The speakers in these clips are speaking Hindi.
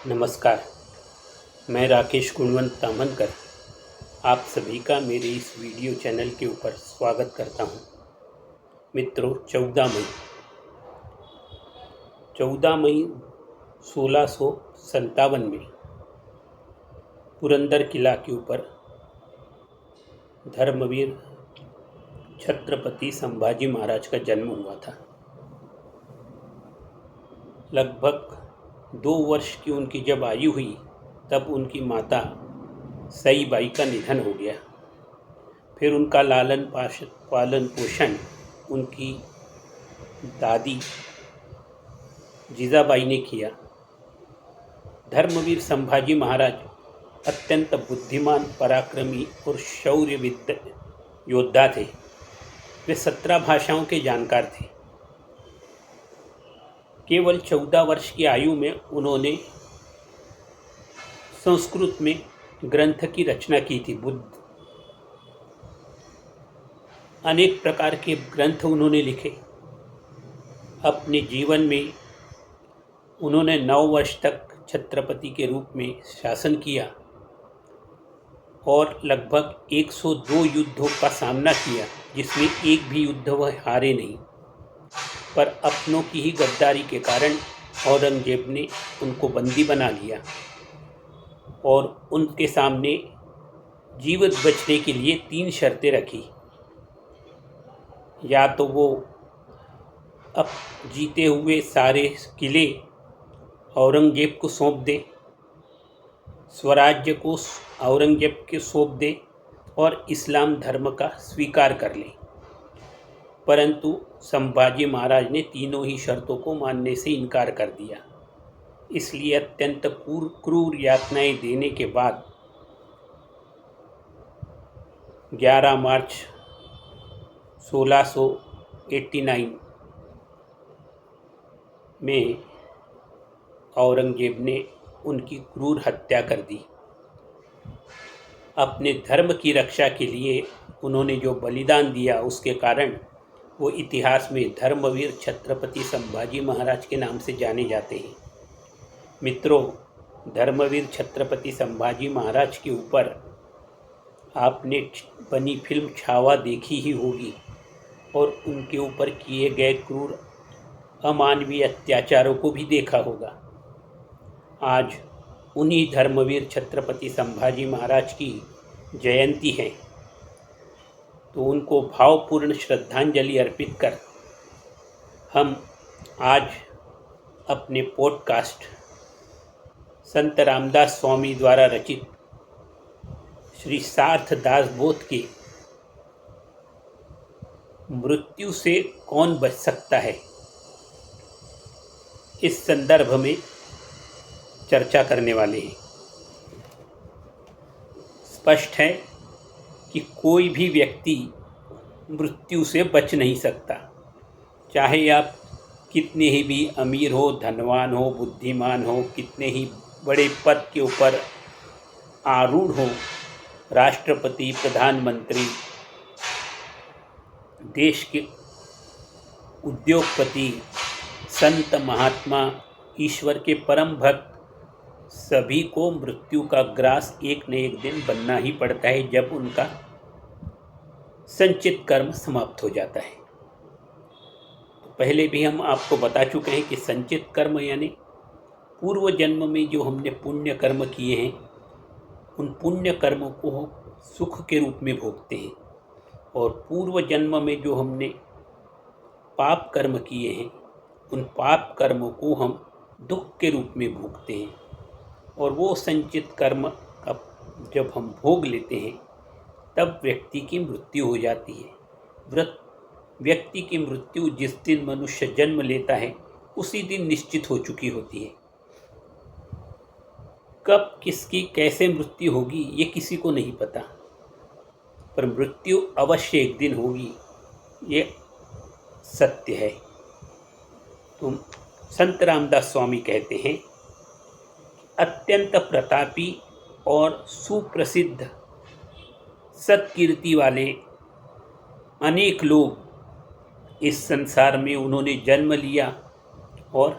नमस्कार। मैं राकेश गुणवंत तामनकर आप सभी का मेरे इस वीडियो चैनल के ऊपर स्वागत करता हूं। मित्रों, 14 मई 1657 में पुरंदर किला के ऊपर धर्मवीर छत्रपति संभाजी महाराज का जन्म हुआ था। लगभग 2 वर्ष की उनकी जब आयु हुई तब उनकी माता सईबाई का निधन हो गया। फिर उनका पालन पोषण उनकी दादी जीजाबाई ने किया। धर्मवीर संभाजी महाराज अत्यंत बुद्धिमान, पराक्रमी और शौर्यविद योद्धा थे। वे 17 भाषाओं के जानकार थे। केवल 14 वर्ष की आयु में उन्होंने संस्कृत में ग्रंथ की रचना की थी। अनेक प्रकार के ग्रंथ उन्होंने लिखे। अपने जीवन में उन्होंने 9 वर्ष तक छत्रपति के रूप में शासन किया और लगभग 102 युद्धों का सामना किया, जिसमें एक भी युद्ध वह हारे नहीं। पर अपनों की ही गद्दारी के कारण औरंगजेब ने उनको बंदी बना लिया और उनके सामने जीवित बचने के लिए 3 शर्तें रखी। या तो वो अब जीते हुए सारे किले औरंगजेब को सौंप दे, स्वराज्य को औरंगजेब के सौंप दे और इस्लाम धर्म का स्वीकार कर ले। परंतु संभाजी महाराज ने तीनों ही शर्तों को मानने से इनकार कर दिया। इसलिए अत्यंत क्रूर यातनाएं देने के बाद 11 मार्च 1689 में औरंगजेब ने उनकी क्रूर हत्या कर दी। अपने धर्म की रक्षा के लिए उन्होंने जो बलिदान दिया, उसके कारण वो इतिहास में धर्मवीर छत्रपति संभाजी महाराज के नाम से जाने जाते हैं। मित्रों, धर्मवीर छत्रपति संभाजी महाराज के ऊपर आपने बनी फिल्म छावा देखी ही होगी और उनके ऊपर किए गए क्रूर अमानवीय अत्याचारों को भी देखा होगा। आज उन्हीं धर्मवीर छत्रपति संभाजी महाराज की जयंती है, तो उनको भावपूर्ण श्रद्धांजलि अर्पित कर हम आज अपने पॉडकास्ट संत रामदास स्वामी द्वारा रचित श्री सार्थ दास बोध के मृत्यु से कौन बच सकता है, इस संदर्भ में चर्चा करने वाले हैं। स्पष्ट है कि कोई भी व्यक्ति मृत्यु से बच नहीं सकता। चाहे आप कितने ही भी अमीर हो, धनवान हो, बुद्धिमान हो, कितने ही बड़े पद के ऊपर आरूढ़ हो, राष्ट्रपति, प्रधानमंत्री, देश के उद्योगपति, संत, महात्मा, ईश्वर के परम भक्त, सभी को मृत्यु का ग्रास एक न एक दिन बनना ही पड़ता है, जब उनका संचित कर्म समाप्त हो जाता है। तो पहले भी हम आपको बता चुके हैं कि संचित कर्म यानी पूर्व जन्म में जो हमने पुण्य कर्म किए हैं, उन पुण्य कर्मों को सुख के रूप में भोगते हैं, और पूर्व जन्म में जो हमने पाप कर्म किए हैं, उन पाप कर्मों को हम दुख के रूप में भोगते हैं। और वो संचित कर्म जब हम भोग लेते हैं, तब व्यक्ति की मृत्यु हो जाती है। व्यक्ति की मृत्यु जिस दिन मनुष्य जन्म लेता है, उसी दिन निश्चित हो चुकी होती है। कब किसकी कैसे मृत्यु होगी ये किसी को नहीं पता, पर मृत्यु अवश्य एक दिन होगी, ये सत्य है। तो संत रामदास स्वामी कहते हैं, अत्यंत प्रतापी और सुप्रसिद्ध सत्कीर्ति वाले अनेक लोग इस संसार में उन्होंने जन्म लिया और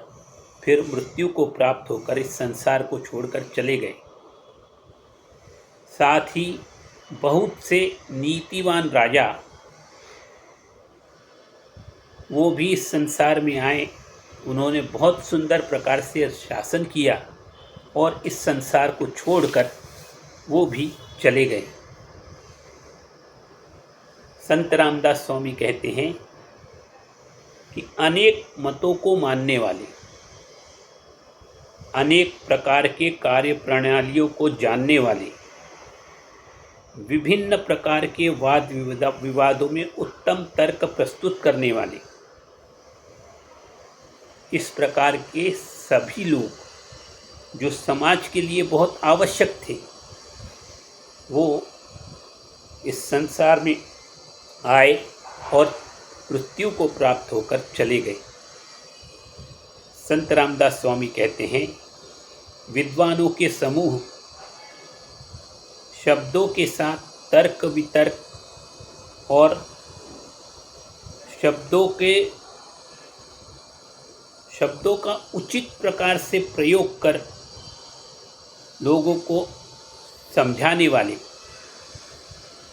फिर मृत्यु को प्राप्त होकर इस संसार को छोड़कर चले गए। साथ ही बहुत से नीतिवान राजा वो भी इस संसार में आए। उन्होंने बहुत सुंदर प्रकार से शासन किया और इस संसार को छोड़कर वो भी चले गए। संत रामदास स्वामी कहते हैं कि अनेक मतों को मानने वाले, अनेक प्रकार के कार्य प्रणालियों को जानने वाले, विभिन्न प्रकार के वाद विवादों में उत्तम तर्क प्रस्तुत करने वाले, इस प्रकार के सभी लोग जो समाज के लिए बहुत आवश्यक थे, वो इस संसार में आए और मृत्यु को प्राप्त होकर चले गए। संत रामदास स्वामी कहते हैं, विद्वानों के समूह शब्दों के साथ तर्क वितर्क और शब्दों का उचित प्रकार से प्रयोग कर लोगों को समझाने वाले,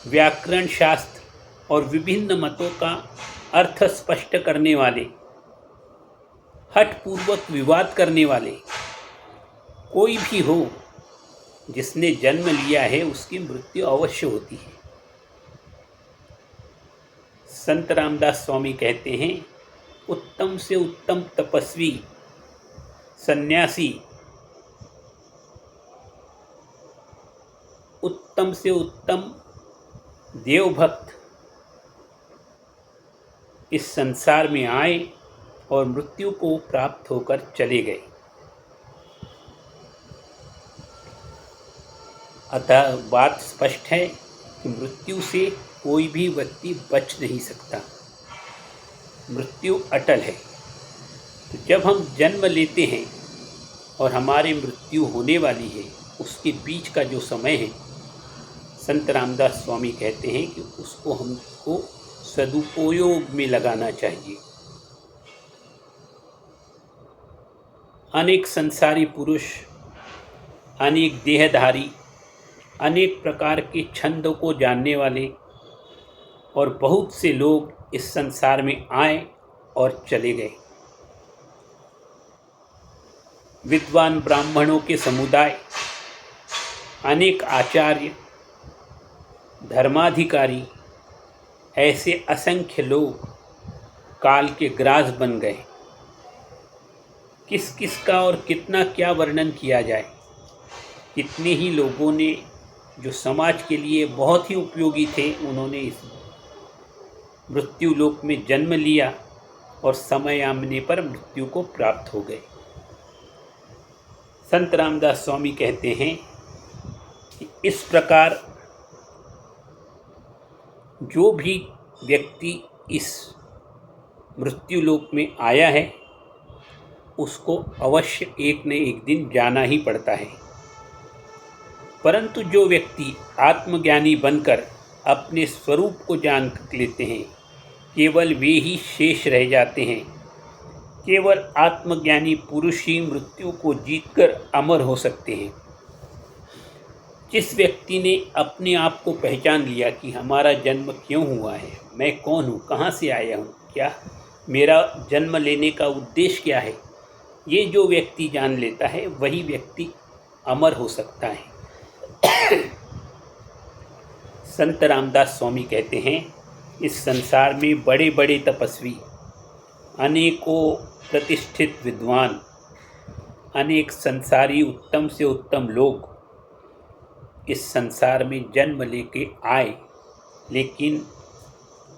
व्याकरण शास्त्र और विभिन्न मतों का अर्थ स्पष्ट करने वाले, हठपूर्वक विवाद करने वाले, कोई भी हो जिसने जन्म लिया है उसकी मृत्यु अवश्य होती है। संत रामदास स्वामी कहते हैं, उत्तम से उत्तम तपस्वी, सन्यासी, उत्तम से उत्तम देवभक्त इस संसार में आए और मृत्यु को प्राप्त होकर चले गए। अतः बात स्पष्ट है कि मृत्यु से कोई भी व्यक्ति बच नहीं सकता, मृत्यु अटल है। तो जब हम जन्म लेते हैं और हमारी मृत्यु होने वाली है, उसके बीच का जो समय है, संत रामदास स्वामी कहते हैं कि उसको हमको सदुपयोग में लगाना चाहिए। अनेक संसारी पुरुष, अनेक देहधारी, अनेक प्रकार के छंदों को जानने वाले और बहुत से लोग इस संसार में आए और चले गए। विद्वान ब्राह्मणों के समुदाय, अनेक आचार्य, धर्माधिकारी, ऐसे असंख्य लोग काल के ग्रास बन गए। किस किस का और कितना क्या वर्णन किया जाए। कितने ही लोगों ने जो समाज के लिए बहुत ही उपयोगी थे, उन्होंने इस मृत्यु लोक में जन्म लिया और समय आने पर मृत्यु को प्राप्त हो गए। संत रामदास स्वामी कहते हैं कि इस प्रकार जो भी व्यक्ति इस मृत्यु लोक में आया है, उसको अवश्य एक न एक दिन जाना ही पड़ता है। परंतु जो व्यक्ति आत्मज्ञानी बनकर अपने स्वरूप को जान लेते हैं, केवल वे ही शेष रह जाते हैं। केवल आत्मज्ञानी पुरुष ही मृत्यु को जीतकर अमर हो सकते हैं। जिस व्यक्ति ने अपने आप को पहचान लिया कि हमारा जन्म क्यों हुआ है, मैं कौन हूँ, कहाँ से आया हूँ, क्या मेरा जन्म लेने का उद्देश्य क्या है, ये जो व्यक्ति जान लेता है वही व्यक्ति अमर हो सकता है। संत रामदास स्वामी कहते हैं, इस संसार में बड़े बड़े तपस्वी, अनेकों प्रतिष्ठित विद्वान, अनेक संसारी उत्तम से उत्तम लोग इस संसार में जन्म लेके आए, लेकिन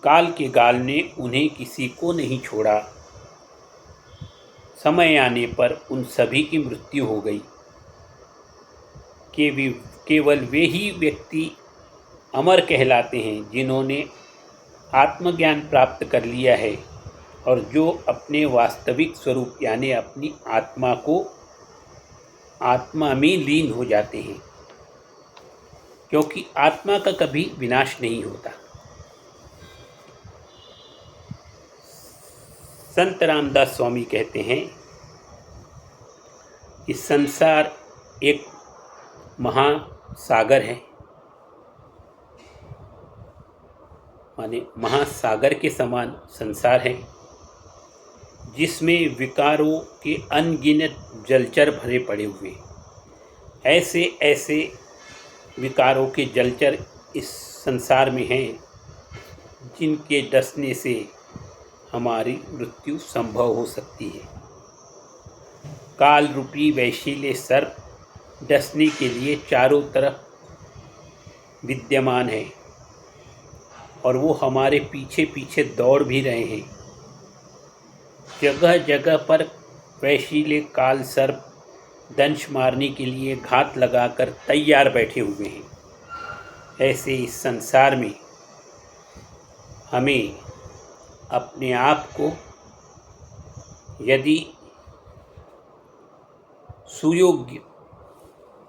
काल के गाल ने उन्हें किसी को नहीं छोड़ा। समय आने पर उन सभी की मृत्यु हो गई। केवल वे ही व्यक्ति अमर कहलाते हैं जिन्होंने आत्मज्ञान प्राप्त कर लिया है और जो अपने वास्तविक स्वरूप यानी अपनी आत्मा को आत्मा में लीन हो जाते हैं, क्योंकि आत्मा का कभी विनाश नहीं होता। संत रामदास स्वामी कहते हैं, कि संसार एक महासागर है, माने महासागर के समान संसार है, जिसमें विकारों के अनगिनत जलचर भरे पड़े हुए। ऐसे ऐसे विकारों के जलचर इस संसार में हैं जिनके डसने से हमारी मृत्यु संभव हो सकती है। काल रूपी वैशीले सर्प डसने के लिए चारों तरफ विद्यमान है और वो हमारे पीछे पीछे दौड़ भी रहे हैं। जगह जगह पर वैशीले काल सर्प दंश मारने के लिए घात लगाकर तैयार बैठे हुए हैं। ऐसे इस संसार में हमें अपने आप को यदि सुयोग्य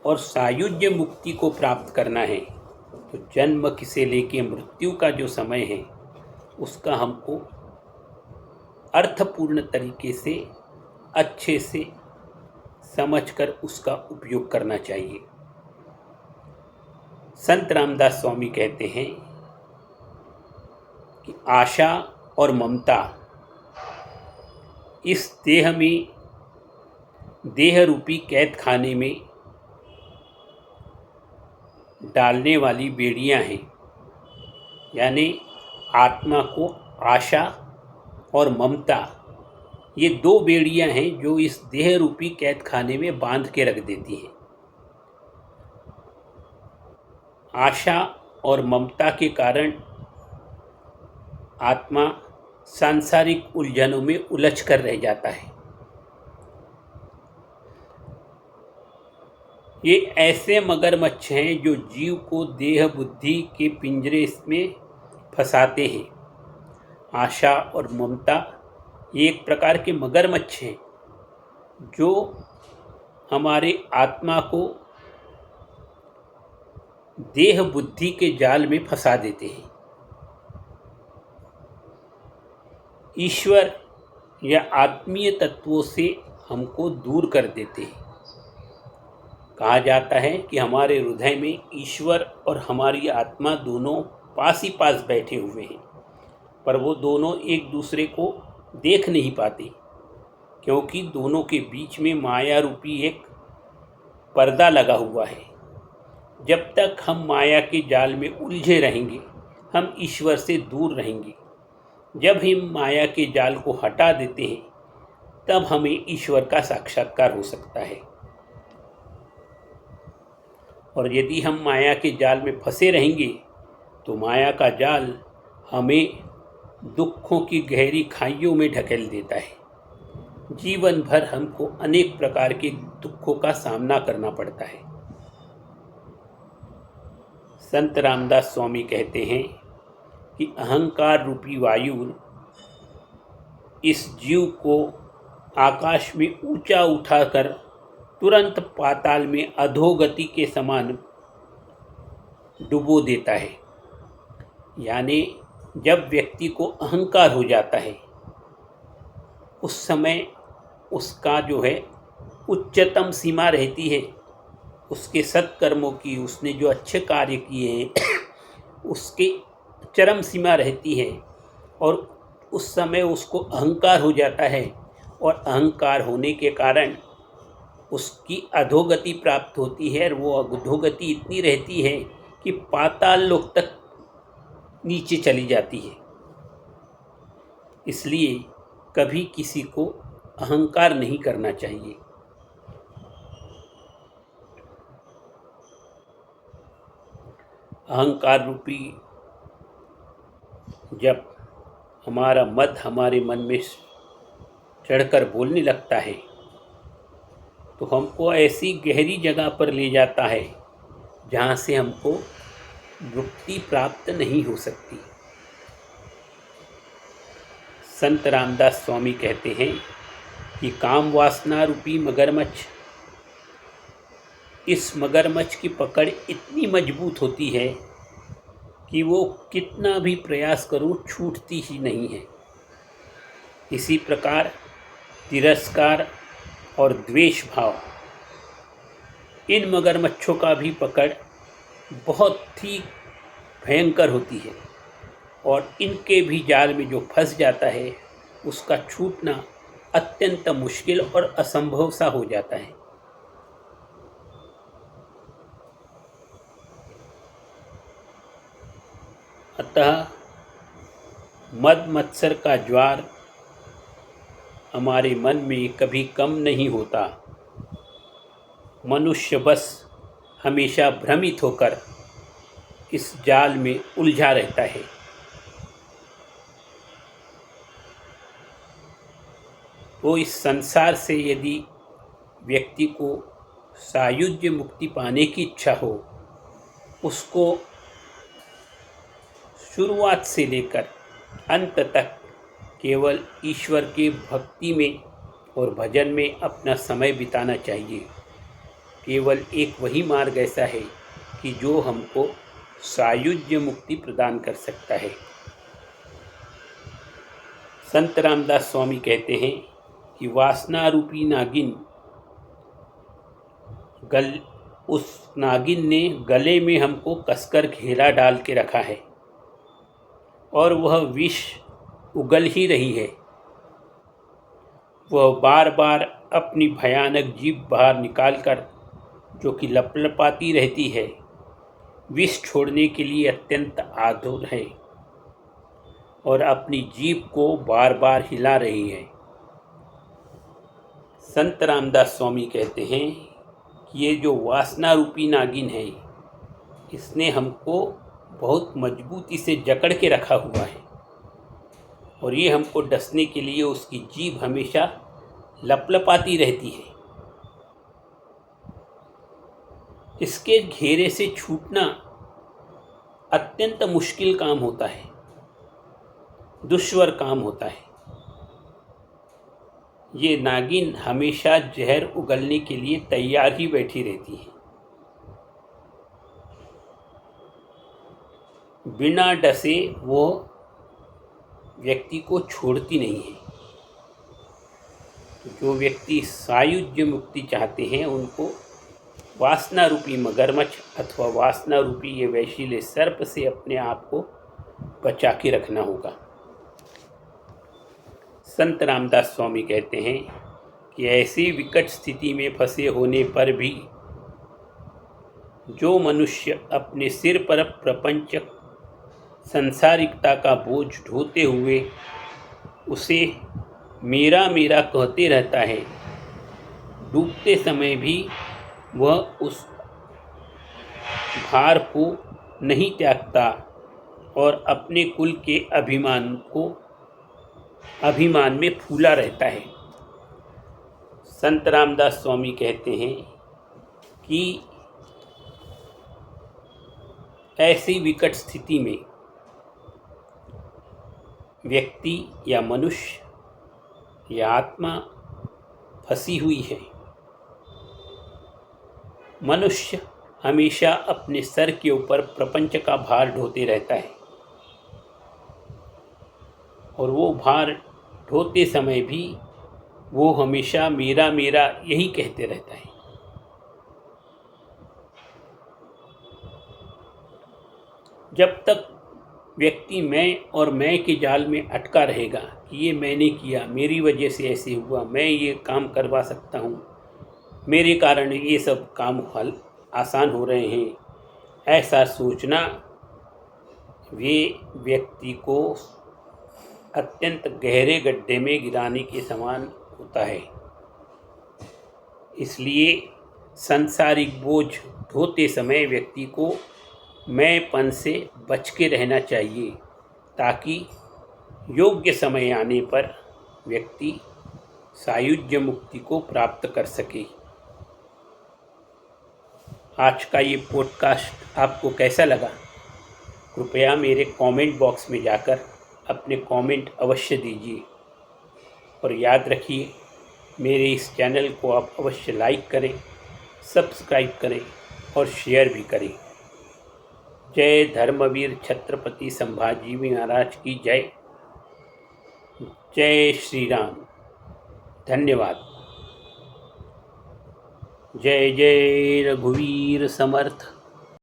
और सायुज्य मुक्ति को प्राप्त करना है तो जन्म से लेके मृत्यु का जो समय है उसका हमको अर्थपूर्ण तरीके से अच्छे से समझकर उसका उपयोग करना चाहिए। संत रामदास स्वामी कहते हैं कि आशा और ममता इस देह में, देह रूपी कैद खाने में डालने वाली बेड़ियां हैं। यानी आत्मा को आशा और ममता, ये दो बेड़ियां हैं जो इस देह रूपी कैद खाने में बांध के रख देती हैं। आशा और ममता के कारण आत्मा सांसारिक उलझनों में उलझ कर रह जाता है। ये ऐसे मगरमच्छ हैं जो जीव को देह बुद्धि के पिंजरे में फंसाते हैं। आशा और ममता ये एक प्रकार के मगरमच्छ हैं जो हमारे आत्मा को देह बुद्धि के जाल में फंसा देते हैं। ईश्वर या आत्मीय तत्वों से हमको दूर कर देते हैं। कहा जाता है कि हमारे हृदय में ईश्वर और हमारी आत्मा दोनों पास ही पास बैठे हुए हैं, पर वो दोनों एक दूसरे को देख नहीं पाते, क्योंकि दोनों के बीच में माया रूपी एक पर्दा लगा हुआ है। जब तक हम माया के जाल में उलझे रहेंगे हम ईश्वर से दूर रहेंगे। जब हम माया के जाल को हटा देते हैं तब हमें ईश्वर का साक्षात्कार हो सकता है। और यदि हम माया के जाल में फंसे रहेंगे तो माया का जाल हमें दुखों की गहरी खाइयों में ढकेल देता है। जीवन भर हमको अनेक प्रकार के दुखों का सामना करना पड़ता है। संत रामदास स्वामी कहते हैं कि अहंकार रूपी वायु इस जीव को आकाश में ऊंचा उठाकर तुरंत पाताल में अधोगति के समान डुबो देता है। यानी जब व्यक्ति को अहंकार हो जाता है उस समय उसका जो है उच्चतम सीमा रहती है, उसके सत्कर्मों की, उसने जो अच्छे कार्य किए हैं उसके चरम सीमा रहती है और उस समय उसको अहंकार हो जाता है और अहंकार होने के कारण उसकी अधोगति प्राप्त होती है। और वो अधोगति इतनी रहती है कि पाताल लोक तक नीचे चली जाती है। इसलिए कभी किसी को अहंकार नहीं करना चाहिए। अहंकार रूपी जब हमारा मद हमारे मन में चढ़कर बोलने लगता है तो हमको ऐसी गहरी जगह पर ले जाता है जहाँ से हमको मुक्ति प्राप्त नहीं हो सकती। संत रामदास स्वामी कहते हैं कि काम वासना रूपी मगरमच्छ, इस मगरमच्छ की पकड़ इतनी मजबूत होती है कि वो कितना भी प्रयास करो छूटती ही नहीं है। इसी प्रकार तिरस्कार और द्वेष भाव इन मगरमच्छों का भी पकड़ बहुत ही भयंकर होती है और इनके भी जाल में जो फंस जाता है उसका छूटना अत्यंत मुश्किल और असंभव सा हो जाता है। अतः मद मत्सर का ज्वार हमारे मन में कभी कम नहीं होता। मनुष्य बस हमेशा भ्रमित होकर इस जाल में उलझा रहता है। तो इस संसार से यदि व्यक्ति को सायुज्य मुक्ति पाने की इच्छा हो, उसको शुरुआत से लेकर अंत तक केवल ईश्वर के भक्ति में और भजन में अपना समय बिताना चाहिए। केवल एक वही मार्ग ऐसा है कि जो हमको सायुज्य मुक्ति प्रदान कर सकता है। संत रामदास स्वामी कहते हैं कि वासना रूपी नागिन उस नागिन ने गले में हमको कसकर घेरा डाल के रखा है और वह विष उगल ही रही है। वह बार बार अपनी भयानक जीभ बाहर निकालकर जो कि लपलपाती रहती है, विष छोड़ने के लिए अत्यंत आतुर है और अपनी जीभ को बार बार हिला रही है। संत रामदास स्वामी कहते हैं कि ये जो वासना रूपी नागिन है, इसने हमको बहुत मजबूती से जकड़ के रखा हुआ है और ये हमको डसने के लिए उसकी जीभ हमेशा लपलपाती रहती है। इसके घेरे से छूटना अत्यंत मुश्किल काम होता है, दुश्वार काम होता है। ये नागिन हमेशा जहर उगलने के लिए तैयार ही बैठी रहती है। बिना डसे वो व्यक्ति को छोड़ती नहीं है। जो व्यक्ति सायुज्य मुक्ति चाहते हैं, उनको वासना रूपी मगरमच्छ अथवा वासना रूपी ये वैशिले सर्प से अपने आप को बचा के रखना होगा। संत रामदास स्वामी कहते हैं कि ऐसी विकट स्थिति में फंसे होने पर भी जो मनुष्य अपने सिर पर प्रपंच संसारिकता का बोझ ढोते हुए उसे मेरा मेरा कहते रहता है, डूबते समय भी वह उस भार को नहीं त्यागता और अपने कुल के अभिमान में फूला रहता है। संत रामदास स्वामी कहते हैं कि ऐसी विकट स्थिति में व्यक्ति या मनुष्य या आत्मा फंसी हुई है। मनुष्य हमेशा अपने सर के ऊपर प्रपंच का भार ढोते रहता है और वो भार ढोते समय भी वो हमेशा मेरा मेरा यही कहते रहता है। जब तक व्यक्ति मैं और मैं के जाल में अटका रहेगा कि ये मैंने किया, मेरी वजह से ऐसे हुआ, मैं ये काम करवा सकता हूँ, मेरे कारण ये सब काम हल आसान हो रहे हैं, ऐसा सोचना वे व्यक्ति को अत्यंत गहरे गड्ढे में गिराने के समान होता है। इसलिए सांसारिक बोझ ढोते समय व्यक्ति को मैंपन से बच के रहना चाहिए, ताकि योग्य समय आने पर व्यक्ति सायुज्य मुक्ति को प्राप्त कर सके। आज का ये पॉडकास्ट आपको कैसा लगा? कृपया मेरे कमेंट बॉक्स में जाकर अपने कमेंट अवश्य दीजिए और याद रखिए, मेरे इस चैनल को आप अवश्य लाइक करें, सब्सक्राइब करें और शेयर भी करें। जय धर्मवीर छत्रपति संभाजी महाराज की जय। जय श्री राम। धन्यवाद। जय जय रघुवीर समर्थ।